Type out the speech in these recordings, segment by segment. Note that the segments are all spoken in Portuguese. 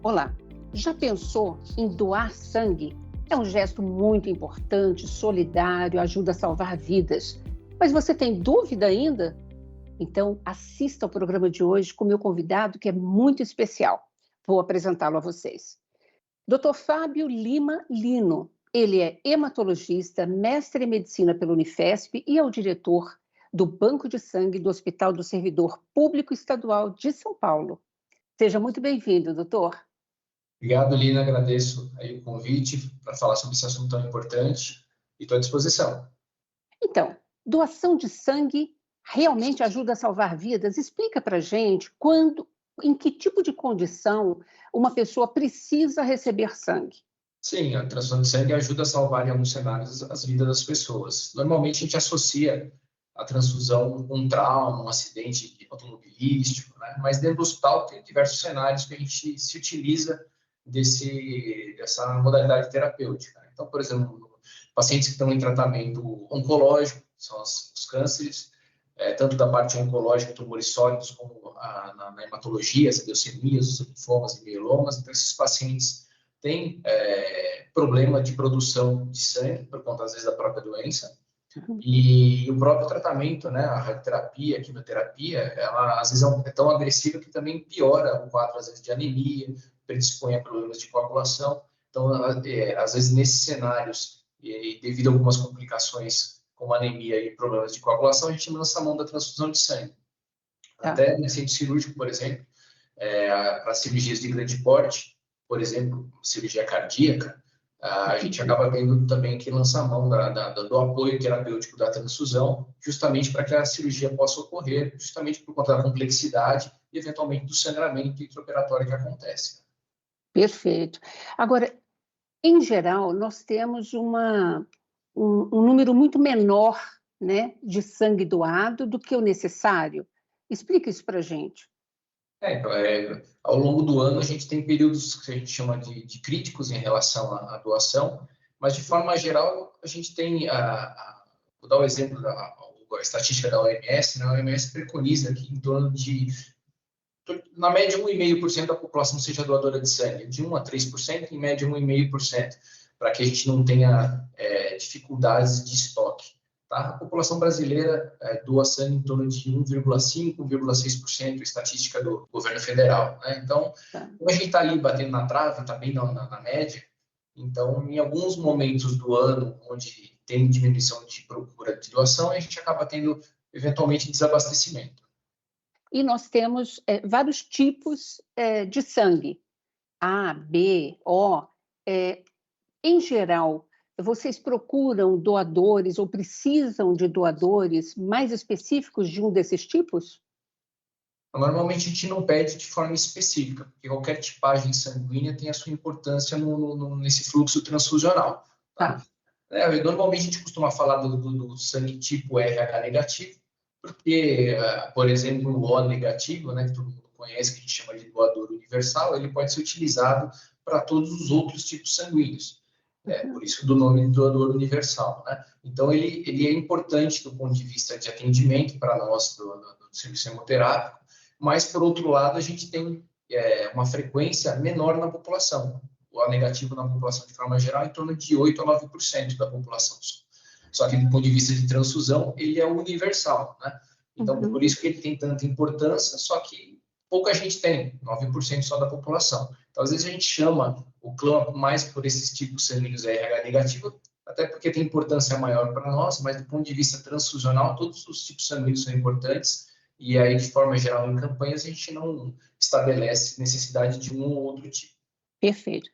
Olá, já pensou em doar sangue? É um gesto muito importante, solidário, ajuda a salvar vidas. Mas você tem dúvida ainda? Então, assista ao programa de hoje com meu convidado, que é muito especial. Vou apresentá-lo a vocês. Dr. Fábio Lima Lino. Ele é hematologista, mestre em medicina pela Unifesp e é o diretor do Banco de Sangue do Hospital do Servidor Público Estadual de São Paulo. Seja muito bem-vindo, doutor. Obrigado, Lina. Agradeço aí o convite para falar sobre esse assunto tão importante e estou à disposição. Então, doação de sangue realmente ajuda a salvar vidas? Explica para a gente quando, em que tipo de condição uma pessoa precisa receber sangue. Sim, a transfusão de sangue ajuda a salvar em alguns cenários as vidas das pessoas. Normalmente a gente associa a transfusão com um trauma, um acidente automobilístico, né? Mas dentro do hospital tem diversos cenários que a gente se utiliza dessa modalidade terapêutica. Então, por exemplo, pacientes que estão em tratamento oncológico, são os cânceres, tanto da parte oncológica, tumores sólidos, como na hematologia, as leucemias, os linfomas e mielomas. Então, esses pacientes têm problema de produção de sangue, por conta, às vezes, da própria doença. E o próprio tratamento, né, a radioterapia, a quimioterapia, ela às vezes é tão agressiva que também piora o quadro, às vezes, de anemia, predispõe a problemas de coagulação. Então, às vezes, nesses cenários, e devido a algumas complicações, como anemia e problemas de coagulação, a gente lança a mão da transfusão de sangue. Até no centro cirúrgico, por exemplo, para cirurgias de grande porte, por exemplo, cirurgia cardíaca, a gente acaba tendo também que lançar a mão do apoio terapêutico da transfusão, justamente para que a cirurgia possa ocorrer, justamente por conta da complexidade e, eventualmente, do sangramento intraoperatório que acontece. Perfeito. Agora, em geral, nós temos um número muito menor, né, de sangue doado do que o necessário. Explica isso para a gente. Ao longo do ano, a gente tem períodos que a gente chama de críticos em relação à doação, mas, de forma geral, a gente tem, vou dar o exemplo da estatística da OMS, né? A OMS preconiza que em torno de, na média, 1,5% da população seja doadora de sangue, de 1 a 3%, em média 1,5%, para que a gente não tenha dificuldades de estoque. Tá? A população brasileira doa sangue em torno de 1,5%, 1,6%, estatística do governo federal. Né? Então, como a gente está ali batendo na trave, está bem na média, então, em alguns momentos do ano, onde tem diminuição de procura de doação, a gente acaba tendo, eventualmente, desabastecimento. E nós temos vários tipos de sangue, A, B, O. Em geral, vocês procuram doadores ou precisam de doadores mais específicos de um desses tipos? Normalmente a gente não pede de forma específica, porque qualquer tipagem sanguínea tem a sua importância nesse fluxo transfusional. Tá? Normalmente a gente costuma falar do sangue tipo RH negativo, porque, por exemplo, o O negativo, né, que todo mundo conhece, que a gente chama de doador universal, ele pode ser utilizado para todos os outros tipos sanguíneos. Por isso do nome de doador universal. Né? Então, ele é importante do ponto de vista de atendimento para nós do serviço hemoterápico, mas, por outro lado, a gente tem uma frequência menor na população. O A negativo na população, de forma geral, em torno de 8% a 9% da população. Só que, do ponto de vista de transfusão, ele é universal, né? Então, por isso que ele tem tanta importância, só que pouca gente tem, 9% só da população. Então, às vezes, a gente clama mais por esses tipos sanguíneos RH negativo, até porque tem importância maior para nós, mas, do ponto de vista transfusional, todos os tipos sanguíneos são importantes, e aí, de forma geral, em campanhas, a gente não estabelece necessidade de um ou outro tipo. Perfeito.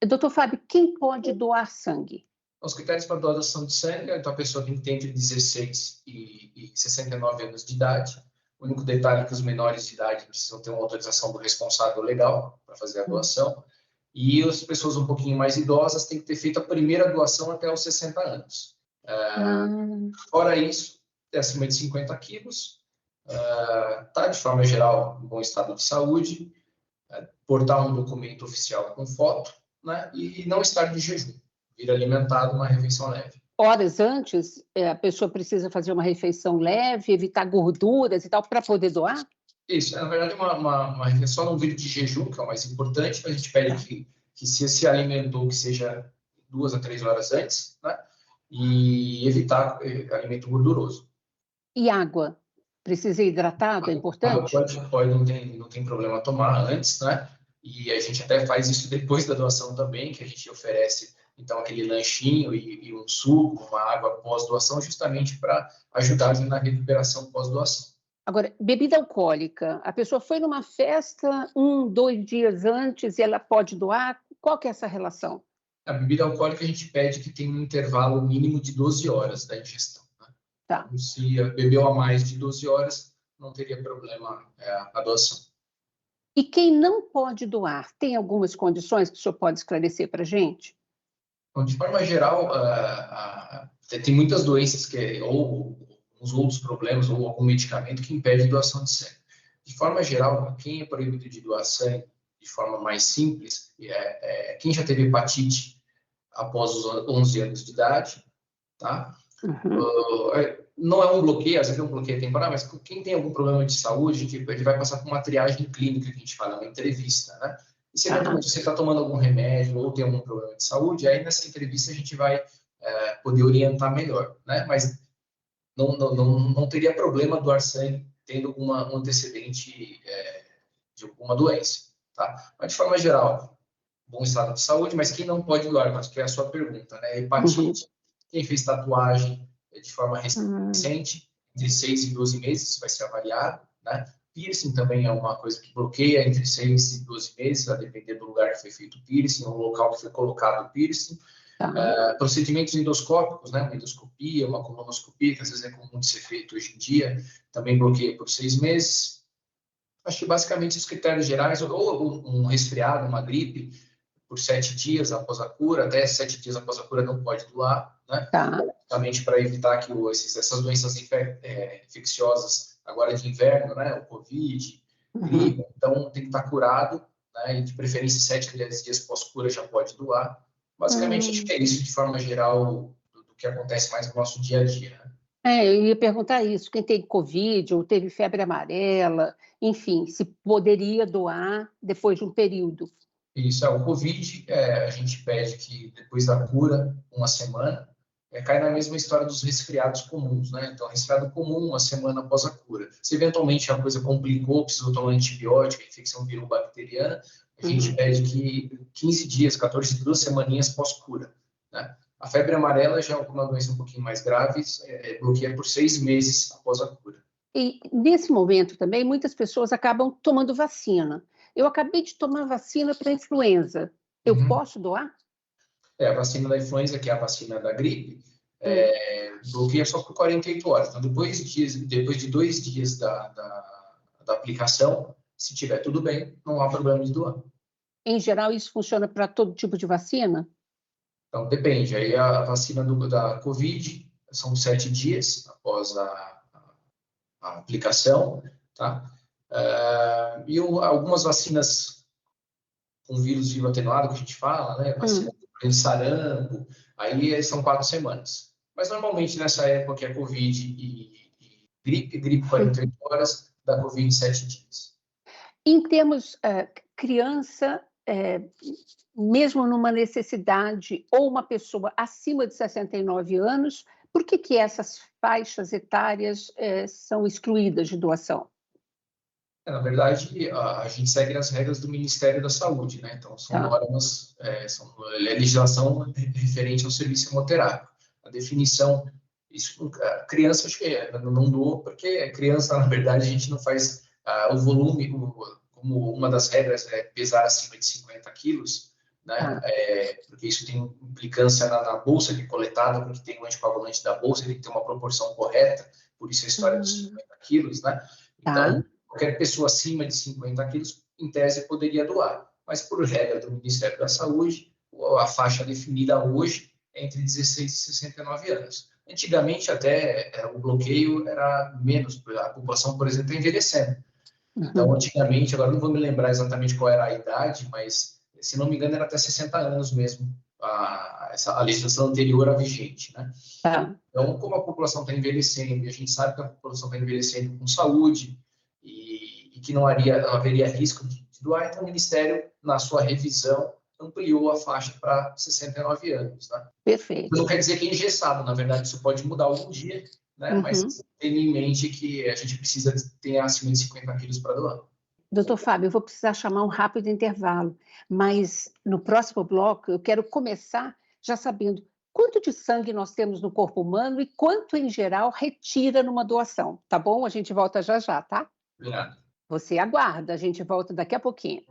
Doutor Fábio, quem pode doar sangue? Os critérios para doação de sangue, então a pessoa tem que ter entre 16 e 69 anos de idade. O único detalhe é que os menores de idade precisam ter uma autorização do responsável legal para fazer a doação. E as pessoas um pouquinho mais idosas têm que ter feito a primeira doação até os 60 anos. Fora isso, acima de 50 quilos, tá de forma geral em bom estado de saúde, portar um documento oficial com foto, né, e não estar de jejum, vir alimentado, uma refeição leve. Horas antes, a pessoa precisa fazer uma refeição leve, evitar gorduras e tal, para poder doar? Isso, na verdade, uma refeição num período de jejum, que é o mais importante, mas a gente pede que se alimentou, que seja 2 a 3 horas antes, né? E evitar alimento gorduroso. E água? Precisa ir hidratado? É Água importante? pode não tem problema tomar antes, né? E a gente até faz isso depois da doação também, que a gente oferece, então, aquele lanchinho e um suco, uma água pós-doação, justamente para ajudar na recuperação pós-doação. Agora, bebida alcoólica. A pessoa foi numa festa 2 dias antes e ela pode doar? Qual que é essa relação? A bebida alcoólica a gente pede que tenha um intervalo mínimo de 12 horas da ingestão, né? Tá. Então, se bebeu a mais de 12 horas, não teria problema a doação. E quem não pode doar, tem algumas condições que o senhor pode esclarecer para a gente? Então, de forma geral, tem muitas doenças ou uns outros problemas, ou algum medicamento que impede doação de sangue. De forma geral, quem é proibido de doar sangue, de forma mais simples, quem já teve hepatite após os 11 anos de idade, tá? Uhum. Não é um bloqueio, às vezes é um bloqueio temporário, mas quem tem algum problema de saúde, ele vai passar por uma triagem clínica, que a gente fala, uma entrevista, né? E se eventualmente você está tomando algum remédio ou tem algum problema de saúde, aí nessa entrevista a gente vai poder orientar melhor, né? Mas não teria problema doar sangue tendo um antecedente de alguma doença, tá? Mas de forma geral, bom estado de saúde, mas quem não pode doar, acho que é a sua pergunta, né? Hepatite, quem fez tatuagem de forma recente, entre 6 e 12 meses, vai ser avaliado, né? Piercing também é uma coisa que bloqueia entre 6 e 12 meses, a depender do lugar que foi feito o piercing, ou local que foi colocado o piercing. Procedimentos endoscópicos, né? Uma endoscopia, uma colonoscopia, que às vezes é comum de ser feito hoje em dia, também bloqueia por 6 meses. Acho que basicamente os critérios gerais, ou um resfriado, uma gripe, por 7 dias após a cura, até 7 dias após a cura não pode doar, né? Justamente para evitar que essas doenças infecciosas agora de inverno, né? O Covid, gripe, então tem que estar curado, né? E de preferência 7 a 10 dias pós-cura já pode doar. Basicamente, acho que é isso de forma geral do que acontece mais no nosso dia a dia, né? Eu ia perguntar isso, quem teve Covid ou teve febre amarela, enfim, se poderia doar depois de um período. Isso, o Covid, a gente pede que depois da cura, uma semana, cai na mesma história dos resfriados comuns, né? Então, resfriado comum, uma semana após a cura. Se eventualmente a coisa complicou, precisou tomar antibiótico, infecção virobacteriana, a gente pede que 15 dias, 14, 2 semaninhas pós-cura, né? A febre amarela já é uma doença um pouquinho mais grave, bloqueia por 6 meses após a cura. E nesse momento também, muitas pessoas acabam tomando vacina. Eu acabei de tomar vacina para influenza. Eu posso doar? A vacina da influenza, que é a vacina da gripe, bloqueia só por 48 horas. Então, depois de 2 dias da aplicação, se tiver tudo bem, não há problema de doar. Em geral, isso funciona para todo tipo de vacina? Então, depende. Aí a vacina da Covid são 7 dias após a aplicação, tá? E algumas vacinas com vírus vivo atenuado, que a gente fala, né? Vacina de sarampo, aí são 4 semanas. Mas normalmente nessa época que é Covid e gripe 48 horas, da Covid 7 dias. Em termos criança, mesmo numa necessidade, ou uma pessoa acima de 69 anos, por que essas faixas etárias são excluídas de doação? Na verdade, a gente segue as regras do Ministério da Saúde, né? Então, são normas, legislação referente ao serviço hemoterápico. A definição, criança, acho que não doou, porque criança, na verdade, a gente não faz o volume, como uma das regras é pesar acima de 50 quilos, né? Porque isso tem implicância na bolsa que é coletada, porque tem um anticoagulante da bolsa, ele tem que ter uma proporção correta, por isso a história dos 50 quilos, né? Então, qualquer pessoa acima de 50 quilos, em tese, poderia doar. Mas, por regra do Ministério da Saúde, a faixa definida hoje é entre 16 e 69 anos. Antigamente, até o bloqueio era menos, a população, por exemplo, está envelhecendo. Então, antigamente, agora não vou me lembrar exatamente qual era a idade, mas, se não me engano, era até 60 anos mesmo, a legislação anterior à vigente, né? Então, como a população está envelhecendo, e a gente sabe que a população está envelhecendo com saúde, e que não haveria risco de doar, então o Ministério, na sua revisão, ampliou a faixa para 69 anos. Né? Perfeito. Não quer dizer que é engessado, na verdade, isso pode mudar algum dia, né? Mas tendo em mente que a gente precisa ter acima de 50 quilos para doar. Doutor Fábio, eu vou precisar chamar um rápido intervalo, mas no próximo bloco eu quero começar já sabendo quanto de sangue nós temos no corpo humano e quanto, em geral, retira numa doação, tá bom? A gente volta já já, tá? Obrigado. Você aguarda, a gente volta daqui a pouquinho.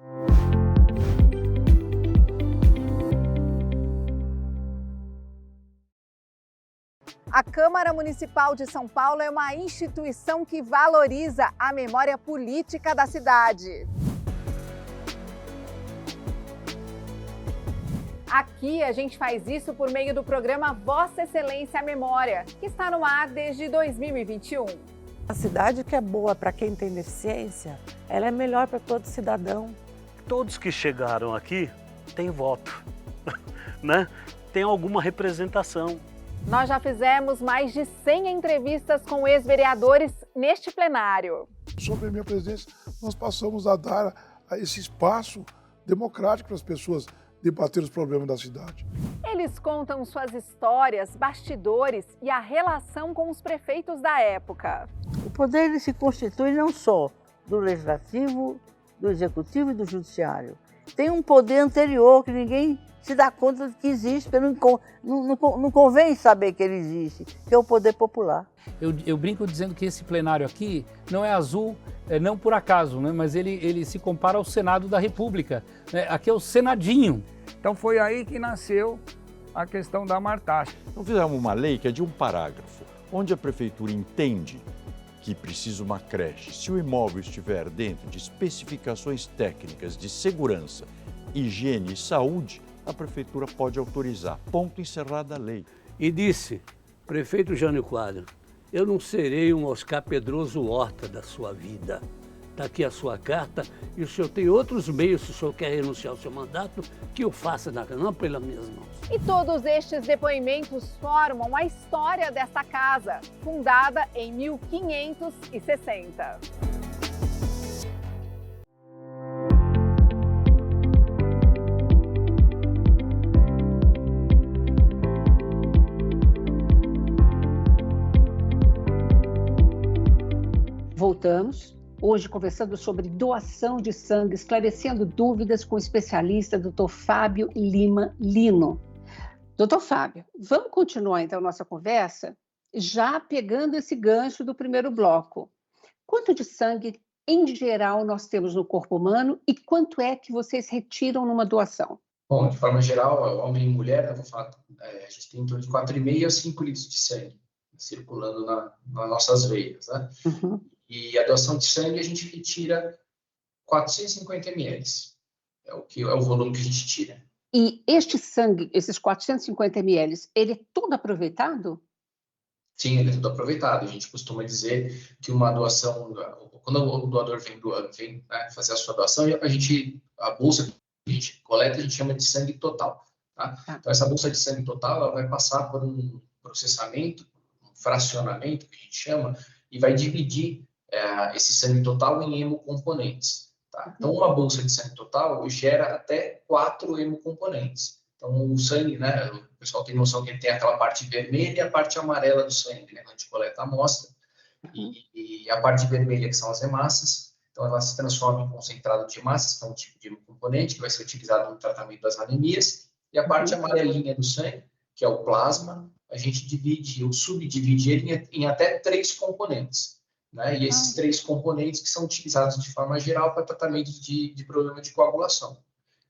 A Câmara Municipal de São Paulo é uma instituição que valoriza a memória política da cidade. Aqui a gente faz isso por meio do programa Vossa Excelência Memória, que está no ar desde 2021. A cidade que é boa para quem tem deficiência, ela é melhor para todo cidadão. Todos que chegaram aqui têm voto, né? Tem alguma representação. Nós já fizemos mais de 100 entrevistas com ex-vereadores neste plenário. Sobre a minha presidência, nós passamos a dar esse espaço democrático para as pessoas debater os problemas da cidade. Eles contam suas histórias, bastidores e a relação com os prefeitos da época. O poder ele se constitui não só do legislativo, do executivo e do judiciário. Tem um poder anterior que ninguém se dá conta de que existe, porque não convém saber que ele existe, que é o poder popular. Eu brinco dizendo que esse plenário aqui não é azul, não por acaso, né? Mas ele se compara ao Senado da República. Né? Aqui é o Senadinho. Então foi aí que nasceu a questão da martaxa. Então fizemos uma lei que é de um parágrafo, onde a prefeitura entende que precisa uma creche. Se o imóvel estiver dentro de especificações técnicas de segurança, higiene e saúde, a prefeitura pode autorizar. Ponto, encerrada a lei. E disse, prefeito Jânio Quadros, eu não serei um Oscar Pedroso Horta da sua vida. Está aqui a sua carta e o senhor tem outros meios, se o senhor quer renunciar ao seu mandato, que o faça, não pelas minhas mãos. E todos estes depoimentos formam a história desta casa, fundada em 1560. Voltamos, hoje conversando sobre doação de sangue, esclarecendo dúvidas com o especialista Dr. Fábio Lima Lino. Dr. Fábio, vamos continuar então a nossa conversa, já pegando esse gancho do primeiro bloco. Quanto de sangue, em geral, nós temos no corpo humano e quanto é que vocês retiram numa doação? Bom, de forma geral, homem e mulher, eu vou falar, a gente tem em torno de 4,5 a 5 litros de sangue circulando nas nossas veias, né? Uhum. E a doação de sangue a gente retira 450 ml. É o volume que a gente tira. E este sangue, esses 450 ml, ele é todo aproveitado? Sim, ele é todo aproveitado. A gente costuma dizer que uma doação, quando o doador vem né, fazer a sua doação, a bolsa que a gente coleta, a gente chama de sangue total. Tá? Então, essa bolsa de sangue total ela vai passar por um processamento, um fracionamento, que a gente chama, e vai dividir esse sangue total em hemocomponentes. Tá? Então, uma bolsa de sangue total gera até 4 hemocomponentes. Então, o sangue, né, o pessoal tem noção que ele tem aquela parte vermelha e a parte amarela do sangue, né, quando a gente coleta a amostra. E a parte vermelha, que são as hemácias, então ela se transforma em concentrado de hemácias, que é um tipo de hemocomponente que vai ser utilizado no tratamento das anemias. E a parte amarelinha do sangue, que é o plasma, a gente divide ou subdivide ele em até 3 componentes. Né? E esses 3 componentes que são utilizados de forma geral para tratamento de problema de coagulação.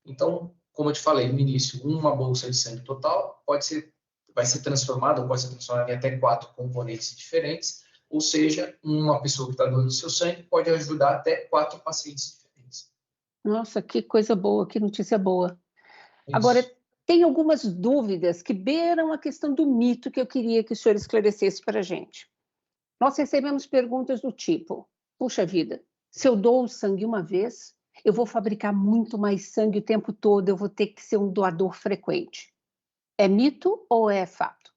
Então, como eu te falei no início, uma bolsa de sangue total vai ser transformada em até 4 componentes diferentes, ou seja, uma pessoa que está doando seu sangue pode ajudar até 4 pacientes diferentes. Nossa, que coisa boa, que notícia boa. Isso. Agora, tem algumas dúvidas que beiram a questão do mito que eu queria que o senhor esclarecesse para a gente. Nós recebemos perguntas do tipo, puxa vida, se eu dou o sangue uma vez, eu vou fabricar muito mais sangue o tempo todo, eu vou ter que ser um doador frequente. É mito ou é fato?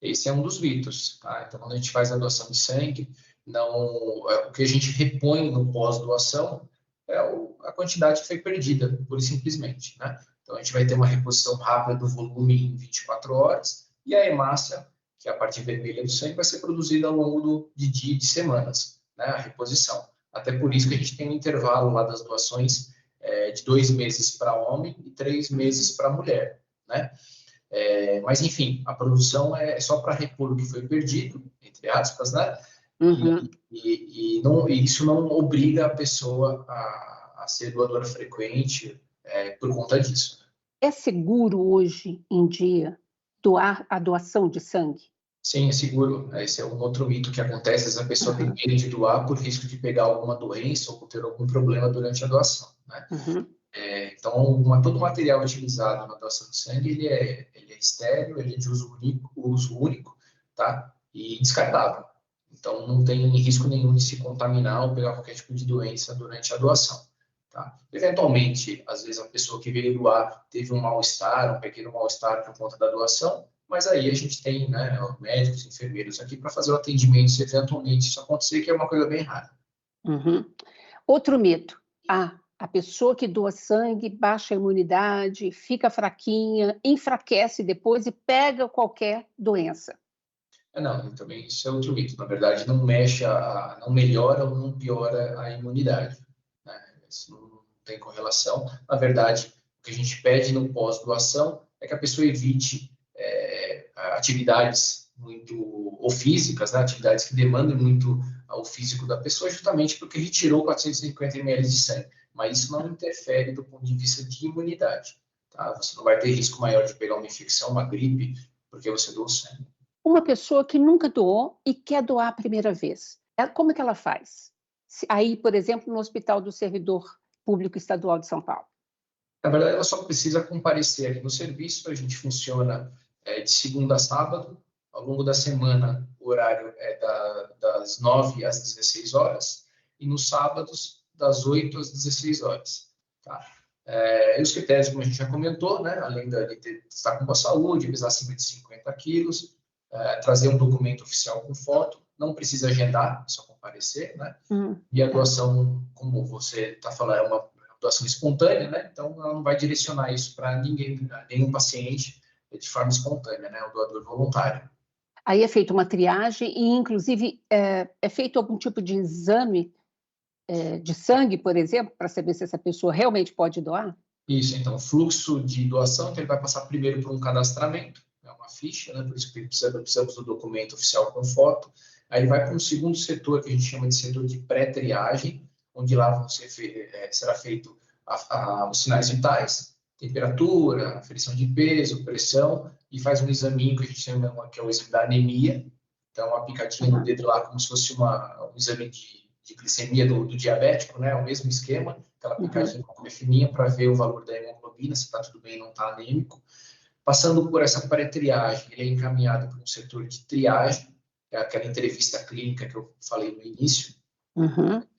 Esse é um dos mitos. Tá? Então, quando a gente faz a doação de sangue, o que a gente repõe no pós-doação é a quantidade que foi perdida, pura e simplesmente, né? Então, a gente vai ter uma reposição rápida do volume em 24 horas e a hemácia, que é a parte vermelha do sangue, vai ser produzida ao longo de dias, de semanas, né? A reposição. Até por isso que a gente tem um intervalo lá das doações de 2 meses para homem e 3 meses para mulher, né? Mas, enfim, a produção é só para repor o que foi perdido, entre aspas, né? Uhum. E isso não obriga a pessoa a ser doadora frequente por conta disso. É seguro hoje em dia doar a doação de sangue? Sim, é seguro. Esse é um outro mito que acontece, essa pessoa tem medo de doar por risco de pegar alguma doença ou por ter algum problema durante a doação, né? Uhum. Então, todo o material utilizado na doação de sangue, ele é estéril, ele é de uso único, tá? E descartável. Então, não tem risco nenhum de se contaminar ou pegar qualquer tipo de doença durante a doação, tá? Eventualmente, às vezes a pessoa que veio doar teve um mal-estar, um pequeno mal-estar por conta da doação, mas aí a gente tem, né, médicos, enfermeiros aqui para fazer o atendimento se eventualmente isso acontecer, que é uma coisa bem rara. Uhum. Outro mito. A pessoa que doa sangue baixa a imunidade, fica fraquinha, enfraquece depois e pega qualquer doença. Não, também isso é outro mito. Na verdade, não melhora ou não piora a imunidade, né? Isso não tem correlação. Na verdade, o que a gente pede no pós-doação é que a pessoa evite atividades ou físicas, né? Atividades que demandem muito o físico da pessoa, justamente porque retirou 450 ml de sangue. Mas isso não interfere do ponto de vista de imunidade, tá? Você não vai ter risco maior de pegar uma infecção, uma gripe, porque você doou sangue. Uma pessoa que nunca doou e quer doar a primeira vez, como é que ela faz? Aí, por exemplo, no Hospital do Servidor Público Estadual de São Paulo. Na verdade, ela só precisa comparecer aqui no serviço. A gente funciona de segunda a sábado. Ao longo da semana, o horário é das 9 às 16 horas e nos sábados, das 8 às 16 horas. Tá? E os critérios, como a gente já comentou, né? Além de estar com boa saúde, pesar acima de 50 quilos, trazer um documento oficial com foto, não precisa agendar, só comparecer, né? E a doação, como você está falando, é uma doação espontânea, né? Então, ela não vai direcionar isso para nenhum paciente de forma espontânea, né? O doador voluntário. Aí é feita uma triagem e, inclusive, é feito algum tipo de exame de sangue, por exemplo, para saber se essa pessoa realmente pode doar? Isso, então, o fluxo de doação, então ele vai passar primeiro por um cadastramento, uma ficha, né? Por isso que precisamos do documento oficial com foto. Aí ele vai para um segundo setor, que a gente chama de setor de pré-triagem, onde lá será feito os sinais vitais, temperatura, aferição de peso, pressão, e faz um examinho que a gente chama, que é o exame da anemia. Então, uma picadinha no dedo lá, como se fosse um exame de glicemia do diabético, né? O mesmo esquema, aquela picadinha com a fininha para ver o valor da hemoglobina, se está tudo bem, não está anêmico. Passando por essa pré-triagem, ele é encaminhado para um setor de triagem, que é aquela entrevista clínica que eu falei no início.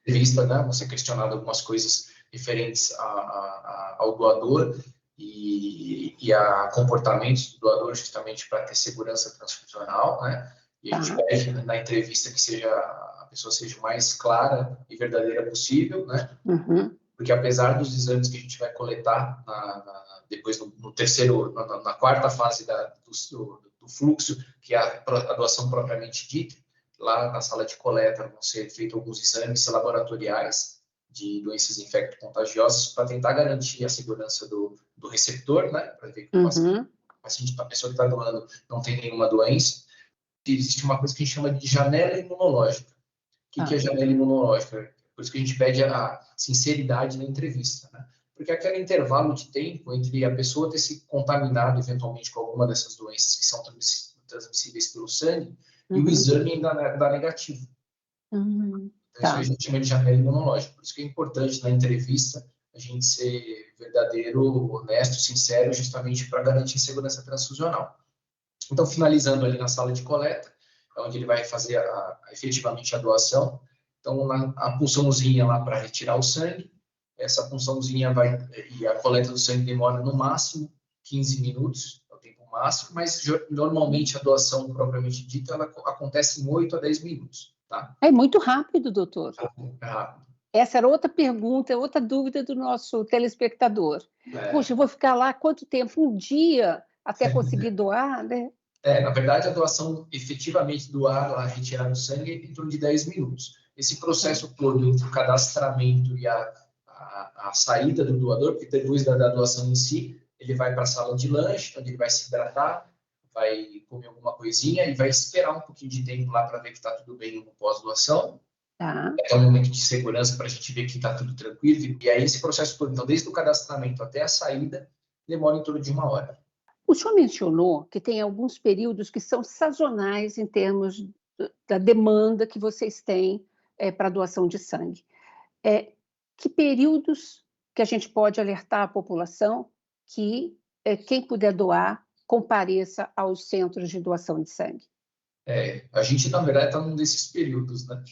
Entrevista, né? Você é questionado algumas coisas referentes ao doador e a comportamentos do doador, justamente para ter segurança transfusional, né? E a gente pede na entrevista que a pessoa seja o mais clara e verdadeira possível, né? Porque apesar dos exames que a gente vai coletar depois na quarta fase do fluxo, que é a doação propriamente dita, lá na sala de coleta vão ser feitos alguns exames laboratoriais de doenças infecto-contagiosas para tentar garantir a segurança do receptor, né? Para ver que a pessoa que está doando não tem nenhuma doença. Existe uma coisa que a gente chama de janela imunológica. O que é janela imunológica? Por isso que a gente pede a sinceridade na entrevista, né? Porque aquele intervalo de tempo entre a pessoa ter se contaminado eventualmente com alguma dessas doenças que são transmissíveis pelo sangue e o exame ainda dá negativo. Então, isso a gente chama de janela imunológica. Por isso que é importante na entrevista a gente ser verdadeiro, honesto, sincero, justamente para garantir segurança transfusional. Então, finalizando ali na sala de coleta, é onde ele vai fazer efetivamente a doação. Então, a punçãozinha lá para retirar o sangue, essa punçãozinha e a coleta do sangue demora no máximo 15 minutos, é o tempo máximo, mas normalmente a doação propriamente dita ela acontece em 8 a 10 minutos. tá? É muito rápido, doutor. É rápido. Essa era outra pergunta, outra dúvida do nosso telespectador. Poxa, eu vou ficar lá quanto tempo? Um dia até conseguir doar, né? Na verdade, a doação, efetivamente, doar, a retirar o sangue, é em torno de 10 minutos. Esse processo todo, entre o cadastramento e a saída do doador, porque depois da doação em si, ele vai para a sala de lanche, onde ele vai se hidratar, vai comer alguma coisinha e vai esperar um pouquinho de tempo lá para ver que está tudo bem no pós-doação. Tá. É um momento de segurança para a gente ver que está tudo tranquilo. E aí esse processo todo, então, desde o cadastramento até a saída, demora em torno de 1 hora. O senhor mencionou que tem alguns períodos que são sazonais em termos da demanda que vocês têm para doação de sangue. Que períodos que a gente pode alertar a população que quem puder doar compareça aos centros de doação de sangue? A gente, na verdade, está num desses períodos, né?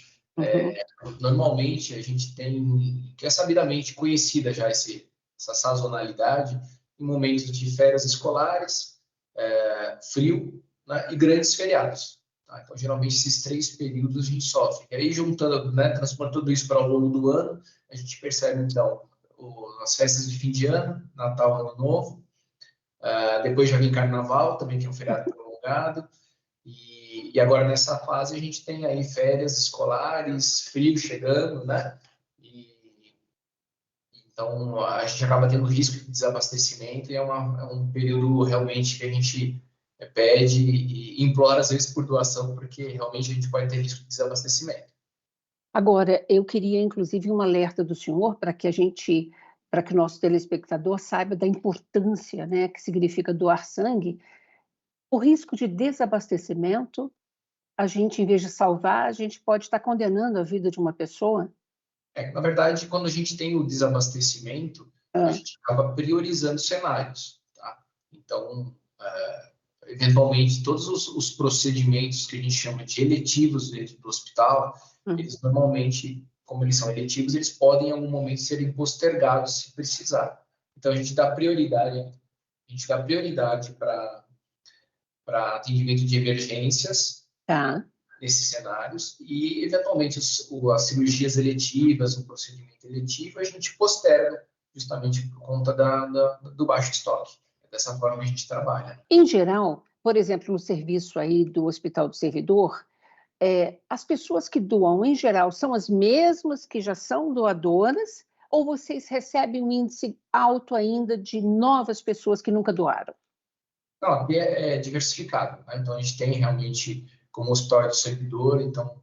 Normalmente, a gente tem, que é sabidamente conhecida já essa sazonalidade, em momentos de férias escolares, frio, né, e grandes feriados. Tá? Então, geralmente, esses 3 períodos a gente sofre. E aí, juntando, né, transformando tudo isso para o longo do ano, a gente percebe, então, as festas de fim de ano, Natal, Ano Novo, depois já vem Carnaval, também que é um feriado prolongado, e agora, nessa fase, a gente tem aí férias escolares, frio chegando, né? Então, a gente acaba tendo risco de desabastecimento e é um período realmente que a gente pede e implora, às vezes, por doação, porque realmente a gente pode ter risco de desabastecimento. Agora, eu queria, inclusive, um alerta do senhor para que o nosso telespectador saiba da importância, né, que significa doar sangue. O risco de desabastecimento, a gente, em vez de salvar, a gente pode estar condenando a vida de uma pessoa. Na verdade, quando a gente tem o desabastecimento, a gente acaba priorizando cenários, tá? Então, eventualmente, todos os procedimentos que a gente chama de eletivos dentro do hospital, eles normalmente, como eles são eletivos, eles podem, em algum momento, serem postergados se precisar. Então, a gente dá prioridade para atendimento de emergências, nesses cenários, e, eventualmente, as cirurgias eletivas, o procedimento eletivo, a gente posterga, justamente por conta do baixo estoque. É dessa forma que a gente trabalha. Em geral, por exemplo, no serviço aí do Hospital do Servidor, as pessoas que doam, em geral, são as mesmas que já são doadoras, ou vocês recebem um índice alto ainda de novas pessoas que nunca doaram? Não, aqui é diversificado, né? Então, a gente tem realmente, como Hospital do Servidor, então,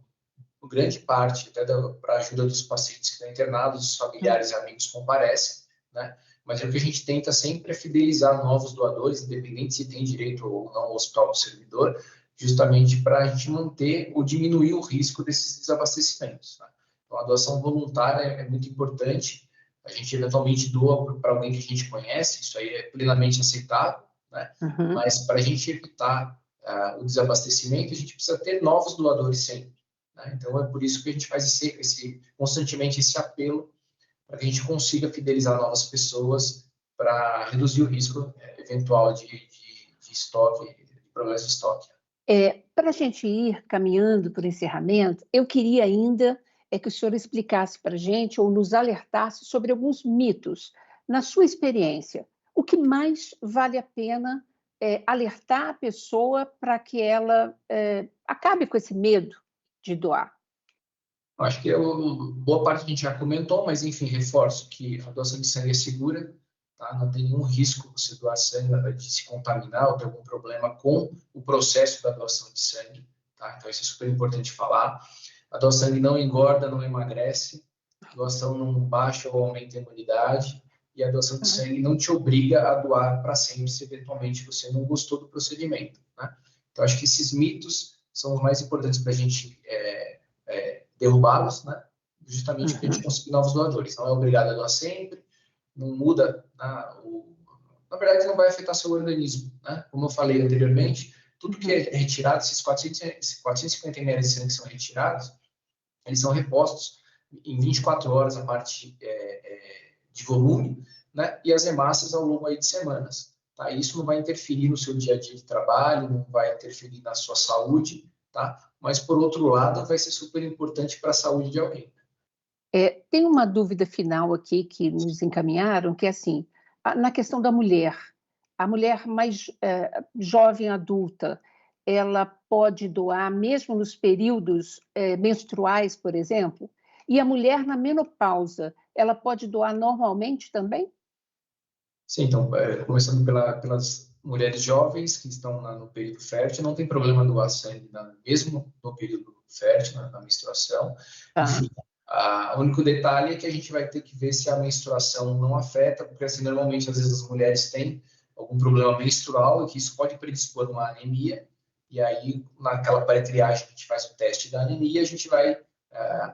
grande parte, até para a ajuda dos pacientes que estão internados, os familiares e amigos comparecem, né? Mas o que a gente tenta sempre é fidelizar novos doadores, independente se tem direito ou não ao Hospital do Servidor, justamente para a gente manter ou diminuir o risco desses desabastecimentos, né? Então, a doação voluntária é muito importante. A gente eventualmente doa para alguém que a gente conhece, isso aí é plenamente aceitável, né? Mas para a gente evitar o desabastecimento, a gente precisa ter novos doadores sempre, né? Então, é por isso que a gente faz constantemente esse apelo para que a gente consiga fidelizar novas pessoas para reduzir o risco eventual de estoque, de problemas de estoque. Para a gente ir caminhando para o encerramento, eu queria ainda que o senhor explicasse para a gente ou nos alertasse sobre alguns mitos. Na sua experiência, o que mais vale a pena alertar a pessoa para que ela acabe com esse medo de doar? Acho que boa parte a gente já comentou, mas, enfim, reforço que a doação de sangue é segura, tá? Não tem nenhum risco você doar sangue de se contaminar ou ter algum problema com o processo da doação de sangue, tá? Então, isso é super importante falar. A doação de sangue não engorda, não emagrece, a doação não baixa ou aumenta a imunidade, e a doação de sangue não te obriga a doar para sempre se eventualmente você não gostou do procedimento, né? Então, acho que esses mitos são os mais importantes para a gente derrubá-los, né? Justamente para a gente conseguir novos doadores. Não é obrigado a doar sempre, não muda, né? Na verdade, não vai afetar seu organismo, né? Como eu falei anteriormente, tudo que é retirado, esses 450 ml de sangue que são retirados, eles são repostos em 24 horas a parte de volume, né? E as hemácias ao longo aí de semanas, tá? Isso não vai interferir no seu dia a dia de trabalho, não vai interferir na sua saúde, tá? mas por outro lado vai ser super importante para a saúde de alguém. Tem uma dúvida final aqui que nos encaminharam, que é assim, na questão da mulher, a mulher mais jovem, adulta, ela pode doar mesmo nos períodos menstruais, por exemplo? E a mulher na menopausa, ela pode doar normalmente também? Sim, então, começando pelas mulheres jovens que estão no período fértil, não tem problema doar sangue, mesmo no período fértil, na menstruação. Enfim, o único detalhe é que a gente vai ter que ver se a menstruação não afeta, porque assim, normalmente, às vezes, as mulheres têm algum problema menstrual e que isso pode predispor uma anemia, e aí, naquela pré-triagem, a gente faz o teste da anemia, a gente vai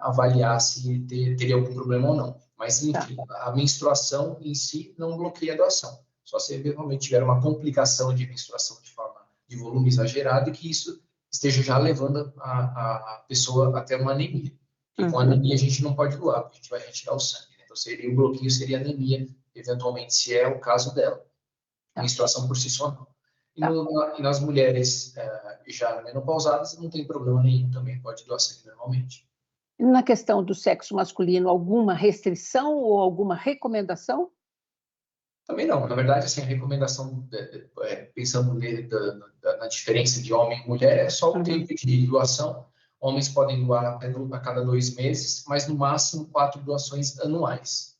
avaliar se teria algum problema ou não. Mas, enfim, a menstruação em si não bloqueia a doação. Só se eventualmente tiver uma complicação de menstruação de volume exagerado e que isso esteja já levando a pessoa até uma anemia. E com anemia a gente não pode doar, porque a gente vai retirar o sangue. Né? Então, o bloqueio seria anemia, eventualmente, se é o caso dela. A menstruação por si só não. E nas mulheres já menopausadas, não tem problema nenhum, também pode doar sangue normalmente. Na questão do sexo masculino, alguma restrição ou alguma recomendação? Também não. Na verdade, assim, a recomendação, pensando na diferença de homem e mulher, é só o tempo de doação. Homens podem doar a cada 2 meses, mas no máximo 4 doações anuais.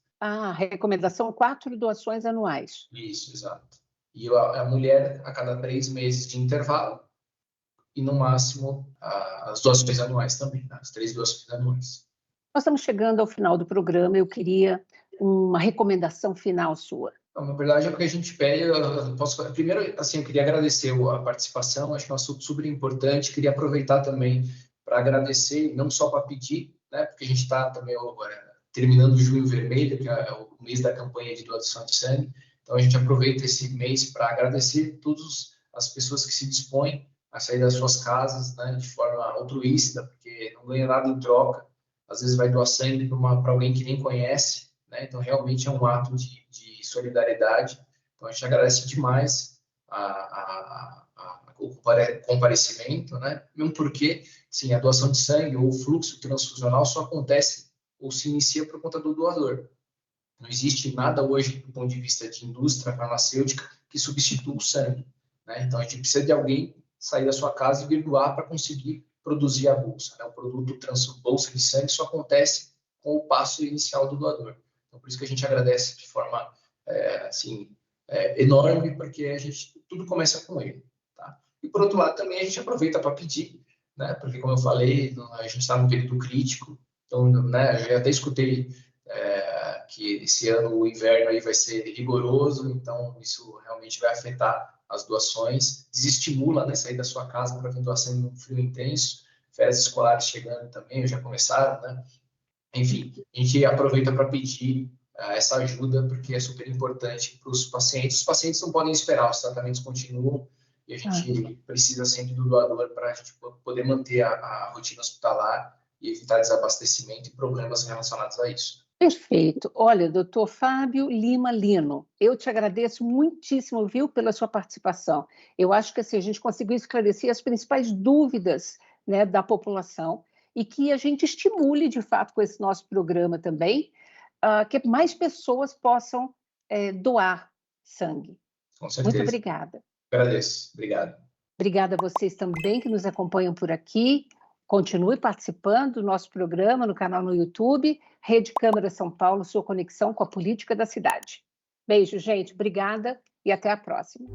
Recomendação 4 doações anuais. Isso, exato. E a mulher a cada 3 meses de intervalo e no máximo as doações anuais também, as 3 doações anuais. Nós estamos chegando ao final do programa, eu queria uma recomendação final sua. Não, na verdade, é o que a gente pede. Primeiro, assim, eu queria agradecer a participação, acho que é um assunto super importante. Queria aproveitar também para agradecer, não só para pedir, né, porque a gente está também terminando o Junho Vermelho, que é o mês da campanha de doação de sangue. Então, a gente aproveita esse mês para agradecer todas as pessoas que se dispõem a sair das suas casas, né, de forma altruísta, porque não ganha nada em troca. Às vezes vai doar sangue para alguém que nem conhece, né? Então, realmente é um ato de solidariedade. Então, a gente agradece demais o comparecimento, né? Mesmo porque, sim, a doação de sangue ou o fluxo transfusional só acontece ou se inicia por conta do doador. Não existe nada hoje, do ponto de vista de indústria farmacêutica, que substitua o sangue, né? Então, a gente precisa de alguém sair da sua casa e vir doar para conseguir produzir a bolsa, né? O produto bolsa de sangue só acontece com o passo inicial do doador. Então, por isso que a gente agradece de forma enorme, porque tudo começa com ele. Tá? E, por outro lado, também a gente aproveita para pedir, né? Porque, como eu falei, a gente está num período crítico, então, né, eu já até escutei que esse ano o inverno aí vai ser rigoroso, então isso realmente vai afetar as doações, desestimula, né, sair da sua casa para vir doar sangue num frio intenso, férias escolares chegando também, já começaram, né? Enfim, a gente aproveita para pedir essa ajuda, porque é super importante para os pacientes. Os pacientes não podem esperar, os tratamentos continuam e a gente precisa sempre do doador para a gente poder manter a rotina hospitalar e evitar desabastecimento e problemas relacionados a isso. Perfeito. Olha, doutor Fábio Lima Lino, eu te agradeço muitíssimo, viu, pela sua participação. Eu acho que assim, a gente conseguiu esclarecer as principais dúvidas, né, da população e que a gente estimule, de fato, com esse nosso programa também, que mais pessoas possam doar sangue. Com certeza. Muito obrigada. Agradeço. Obrigado. Obrigada a vocês também que nos acompanham por aqui. Continue participando do nosso programa no canal no YouTube, Rede Câmara São Paulo, sua conexão com a política da cidade. Beijo, gente. Obrigada e até a próxima.